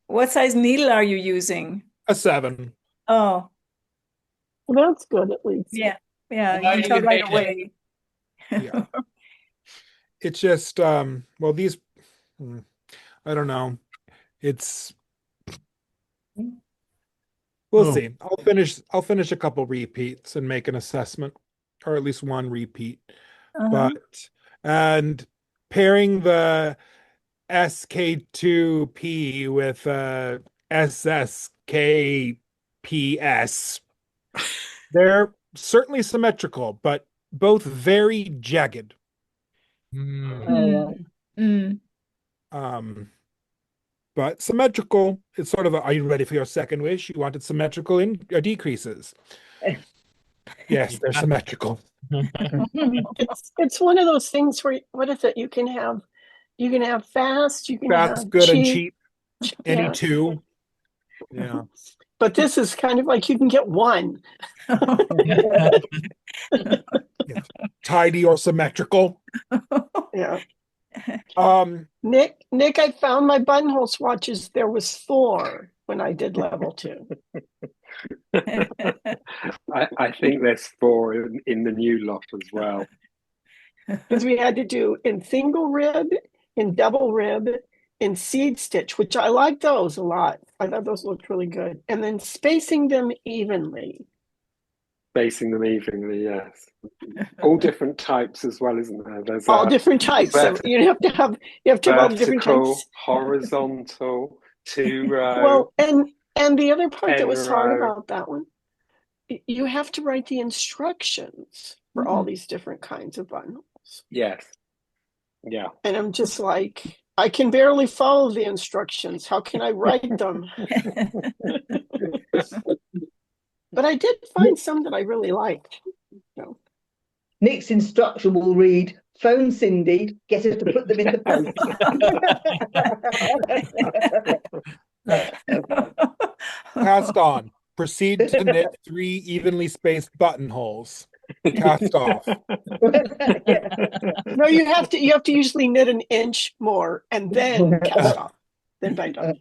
What size needle are you using? A 7. Oh, Well, that's good at least. yeah. Yeah, you I can tell even right hate it. away. Yeah. It's just well, these I don't know. It's we'll Oh. see. I'll finish a couple repeats and make an assessment, or at least one repeat. Uh-huh. And pairing the SK2P with SSKPS, they're certainly symmetrical, but both very jagged. Mm. Mm. But symmetrical. It's sort of are you ready for your second wish? You wanted symmetrical decreases. Yes, they're symmetrical. It's one of those things where what is it? You can have fast, you can Fast, have good, and cheap. cheap. Any Yeah. two. Yeah. But this is kind of like you can get one. Tidy or symmetrical. Yeah. Nick, I found my buttonhole swatches. There was 4 when I did level 2. I think there's 4 in the new lot as well. Because we had to do in single rib, in double rib, in seed stitch, which I like those a lot. I thought those looked really good. And then spacing them evenly. Spacing them evenly, yes. All different types as well, isn't there? There's All different types. So you have to have all the different vertical, types. horizontal, 2-row. Well, and the other part that was hard 10-row. about that one, you have to write the instructions for all these different kinds of bundles. Yes. Yeah. And I'm just like, I can barely follow the instructions. How can I write them? But I did find some that I really liked. So. Nick's instruction will read, phone Cindy, get her to put them in the post. cast on. Proceed to knit 3 evenly spaced buttonholes. Cast off. No, you have to usually knit an inch more and then cast off. Then bind off.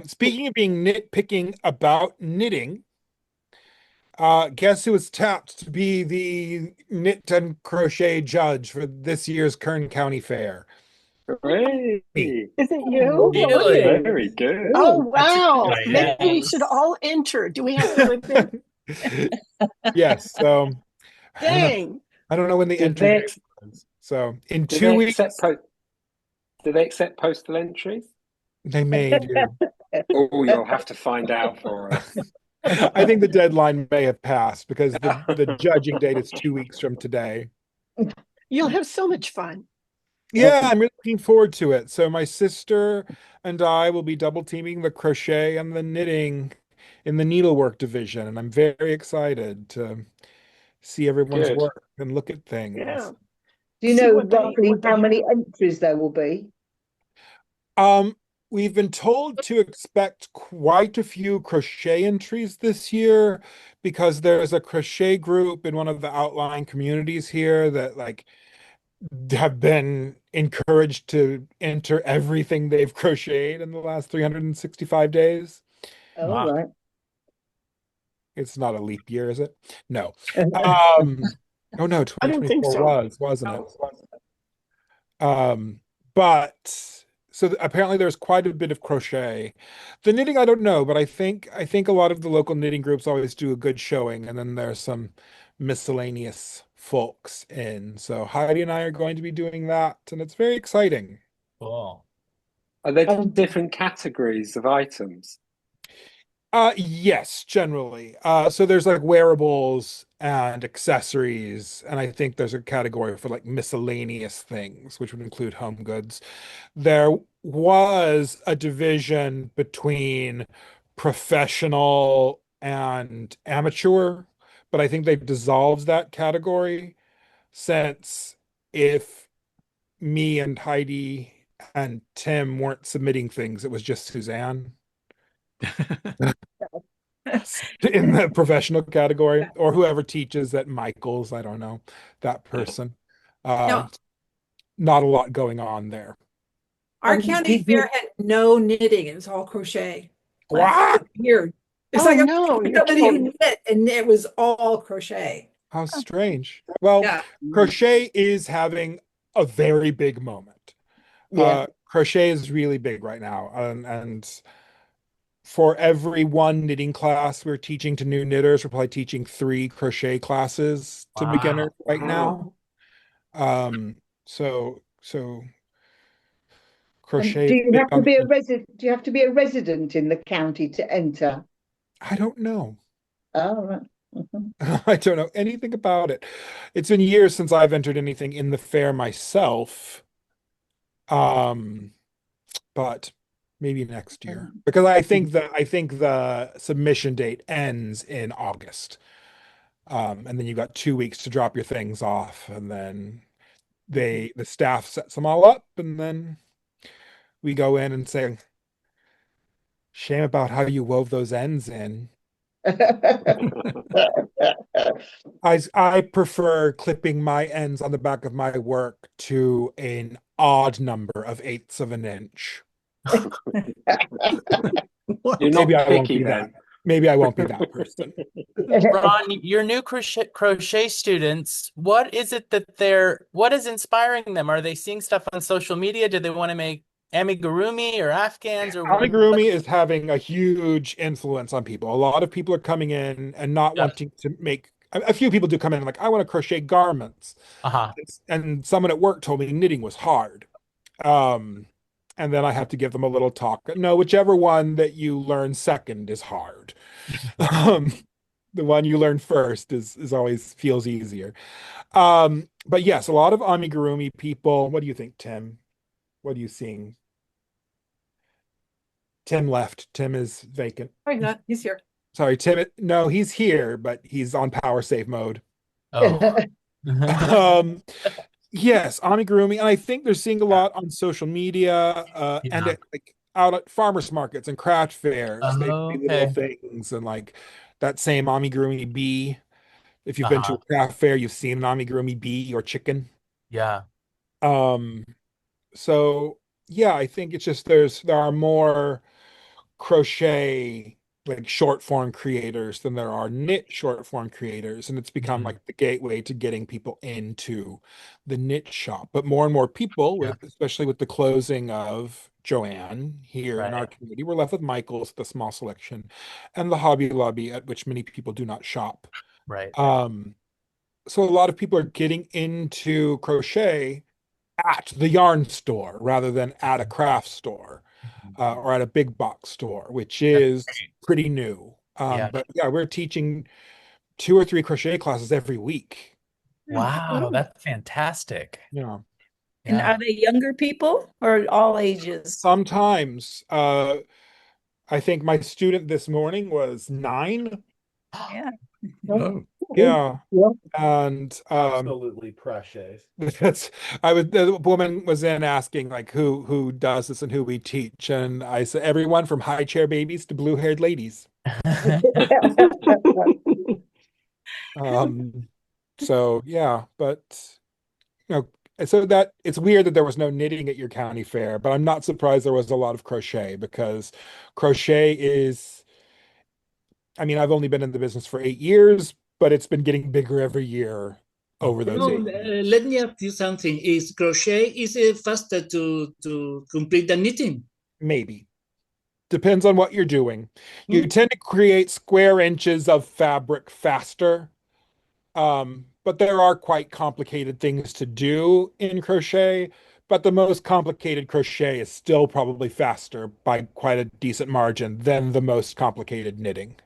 Speaking of being nitpicking about knitting, guess who was tapped to be the knit and crochet judge for this year's Kern County Fair? Hey. Is it you? Really? Very good. Oh wow! That's Maybe we nice. should all enter. Do we have to live there? Yes. So Dang! I don't know when the Did entry they date is. So in Did 2 they weeks. accept Do they accept postal entries? They may do. Oh, you'll have to find out for us. I think the deadline may have passed because the judging date is 2 weeks from today. You'll have so much fun. Yeah, I'm really looking forward to it. So my sister and I will be double teaming the crochet and the knitting in the needlework division, and I'm very excited to see everyone's Good. work and look at things. Yeah. Do you See know what they- roughly what they how many have. entries there will be? We've been told to expect quite a few crochet entries this year because there's a crochet group in one of the outlying communities here that like have been encouraged to enter everything they've crocheted in the last 365 days. Oh, Wow. right. It's not a leap year, is it? No. Oh no, I don't think 2024 so. wasn't it? But so apparently there's quite a bit of crochet. The knitting, I don't know, but I think a lot of the local knitting groups always do a good showing, and then there's some miscellaneous folks in. So Heidi and I are going to be doing that, and it's very exciting. Cool. Are there different categories of items? Yes, generally. So there's like wearables and accessories, and I think there's a category for like miscellaneous things, which would include home goods. There was a division between professional and amateur, but I think they've dissolved that category since if me and Heidi and Tim weren't submitting things, it was just Suzanne in the professional category, or whoever teaches at Michael's. I don't know, that person. No. Not a lot going on there. Our county fair had no knitting. It was all crochet. Wow. Weird. It's Oh, like no, you're somebody who kidding. knit, and it was all crochet. How strange. Well, Yeah. crochet is having a very big moment. Yeah. Crochet is really big right now, and for every one knitting class we're teaching to new knitters, we're probably teaching 3 crochet classes to Wow. beginners right Wow. now. So crochet Do is you big have to on be a the, resident? Do you have to be a resident in the county to enter? I don't know. Oh, right. Mhm. I don't know anything about it. It's been years since I've entered anything in the fair myself. But maybe next year because I think the submission date ends in August. And then you've got 2 weeks to drop your things off, and then the staff sets them all up, and then we go in and say, shame about how you wove those ends in. I prefer clipping my ends on the back of my work to an odd number of eighths of an inch. You're Maybe not I won't picky be then. that. Maybe I won't be that person. Ron, your new crochet students, what is it that what is inspiring them? Are they seeing stuff on social media? Do they want to make amigurumi or Afghans or what? Amigurumi is having a huge influence on people. A lot of people are coming in and not Yeah. wanting to make. A few people do come in like, I want to crochet garments. Uh-huh. And someone at work told me knitting was hard. And then I have to give them a little talk. No, whichever one that you learn second is hard. The one you learn first is always feels easier. But yes, a lot of amigurumi people. What do you think, Tim? What are you seeing? Tim left. Tim is vacant. Oh, he's not. He's here. Sorry, Tim. No, he's here, but he's on power save mode. Oh. Yes, amigurumi, and I think they're seeing a lot on social media, and Yeah. at, like out at farmers markets and craft fairs. They Oh, do little okay. things, and like that same amigurumi bee. If you've been to Uh-huh. a craft fair, you've seen an amigurumi bee or chicken. Yeah. Um, so yeah, I think it's just there are more crochet like short form creators than there are knit short form creators, and it's become Mhm. like the gateway to getting people into the knit shop. But more and more people, Yeah. especially with the closing of Joanne here in our Right. community, we're left with Michael's, the small selection, and the Hobby Lobby, at which many people do not shop. Right. So a lot of people are getting into crochet at the yarn store rather than at a craft store or at a big box store, which is pretty new. Yeah. But yeah, we're teaching 2 or 3 crochet classes every week. Wow, that's fantastic. Yeah. And are they younger people or all ages? Sometimes. I think my student this morning was 9. Yeah. Oh, Yeah. Yeah. And Absolutely precious. the woman was in asking like who does this and who we teach. And I said everyone from high chair babies to blue-haired ladies. So yeah, but you know, so that it's weird that there was no knitting at your county fair, but I'm not surprised there was a lot of crochet because crochet is, I mean, I've only been in the business for 8 years, but it's been getting bigger every year over those No, 8 years. let me ask you something. Is crochet faster to complete than knitting? Maybe. Depends on what you're doing. You tend to create square inches of fabric faster. But there are quite complicated things to do in crochet, but the most complicated crochet is still probably faster by quite a decent margin than the most complicated knitting.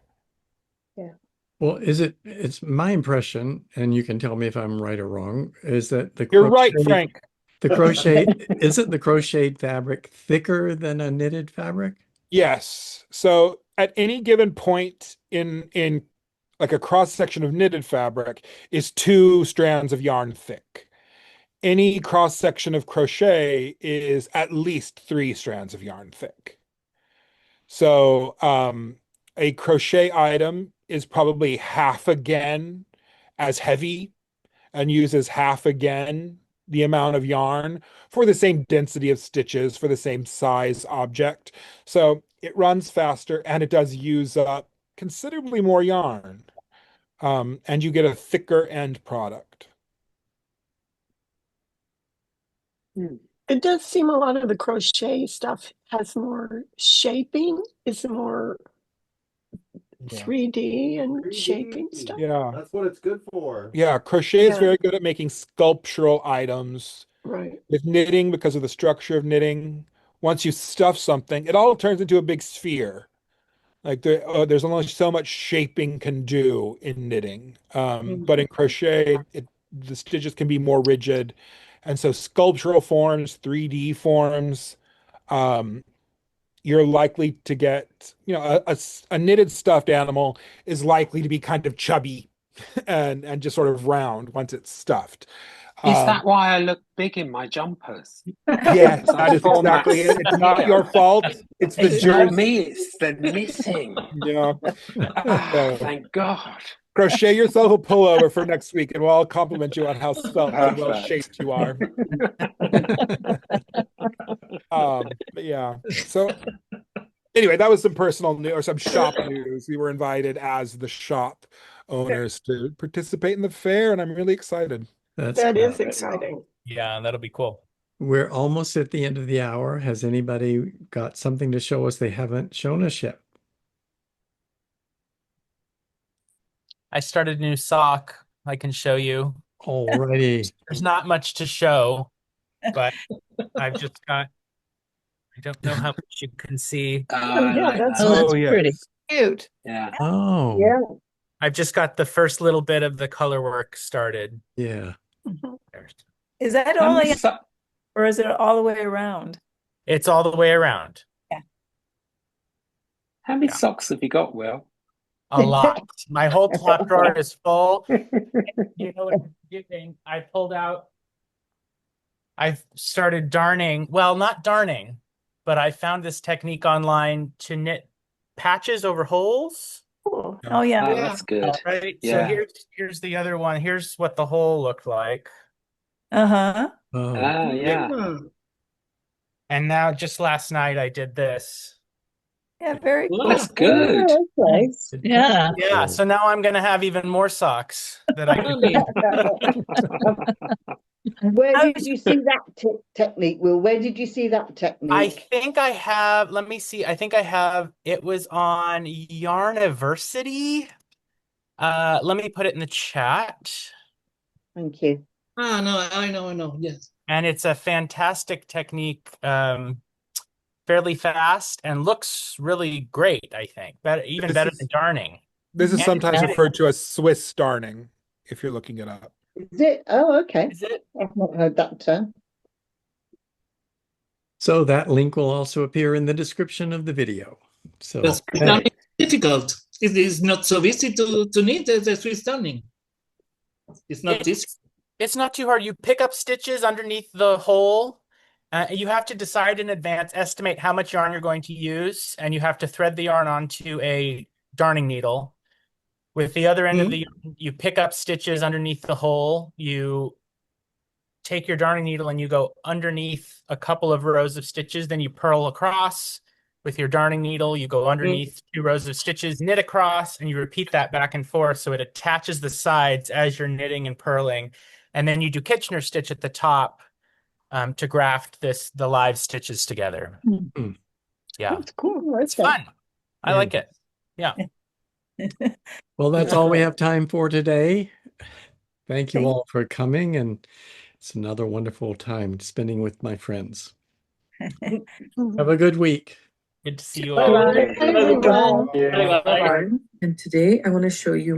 well, it's my impression, and you can tell me if I'm right or wrong, is that the You're right, Frank. isn't the crocheted fabric thicker than a knitted fabric? Yes. So at any given point in like a cross section of knitted fabric is 2 strands of yarn thick. Any cross section of crochet is at least 3 strands of yarn thick. So a crochet item is probably half again as heavy and uses half again the amount of yarn for the same density of stitches for the same size object. So it runs faster and it does use up considerably more yarn. And you get a thicker end product. It does seem a lot of the crochet stuff has more shaping, is more 3D and 3D. shaping stuff. Yeah. That's what it's good for. Yeah, crochet is Yeah. very good at making sculptural items. Right. With knitting, because of the structure of knitting, once you stuff something, it all turns into a big sphere. Like there's only so much shaping can do in knitting. But in crochet, the stitches can be more rigid. And so sculptural forms, 3D forms, you're likely to get, you know, a knitted stuffed animal is likely to be kind of chubby and just sort of round once it's stuffed. Is that why I look big in my jumpers? Yes, that is exactly it. It's not your fault. It's the It's not me, it's the knitting. Yeah. So, thank God. crochet yourself a pullover for next week, and we'll all compliment you on how svelte and well shaped you are. But yeah. So anyway, that was some personal news or some shop news. We were invited as the shop owners to participate in the fair, and I'm really excited. That is exciting. Yeah, that'll be cool. We're almost at the end of the hour. Has anybody got something to show us they haven't shown us yet? I started a new sock I can show you. Alrighty. There's not much to show, but I've just got, I don't know how much you can see. That's pretty cute. Yeah. Oh. Yeah. I've just got the first little bit of the color work started. Yeah. Is that only, or is it all the way around? It's all the way around. How many socks have you got, Will? A lot. My whole top drawer is full. You know what I'm giving? I pulled out, I've started darning. Well, not darning, but I found this technique online to knit patches over holes. Oh yeah. Oh, that's good. Right. Yeah. So here's the other one. Here's what the hole looked like. Uh-huh. Oh. Oh, yeah. And now just last night I did this. Yeah, very cool. That's good. Okay. Yeah. Yeah, so now I'm gonna have even more socks that I can keep. Where did you see that technique, Will? Where did you see that technique? I think I have, let me see. I think I have, it was on Yarniversity. Let me put it in the chat. Thank you. No, I know. Yes. And it's a fantastic technique, fairly fast and looks really great, I think. Even better than darning. This is And sometimes it's- referred to as Swiss darning, if you're looking it up. Is it? Oh, okay. Is it? I've not heard that term. So that link will also appear in the description of the video. So The Swiss darning is difficult. It is not so easy to knit the Swiss darning. It's not easy. It's not too hard. You pick up stitches underneath the hole. You have to decide in advance, estimate how much yarn you're going to use, and you have to thread the yarn onto a darning needle. With the other end of the yarn, you pick up stitches underneath the hole. You take your darning needle and you go underneath a couple of rows of stitches. Then you purl across with your darning needle. You go underneath 2 rows of stitches, knit across, and you repeat that back and forth. So it attaches the sides as you're knitting and purling. And then you do Kitchener stitch at the top to graft the live stitches together. Yeah. That's cool. It's fun. I like it. Yeah. Well, that's all we have time for today. Thank you all for coming, and it's another wonderful time spending with my friends. Have a good week. Good to see you all. Bye-bye. Bye-bye. And today I want to show you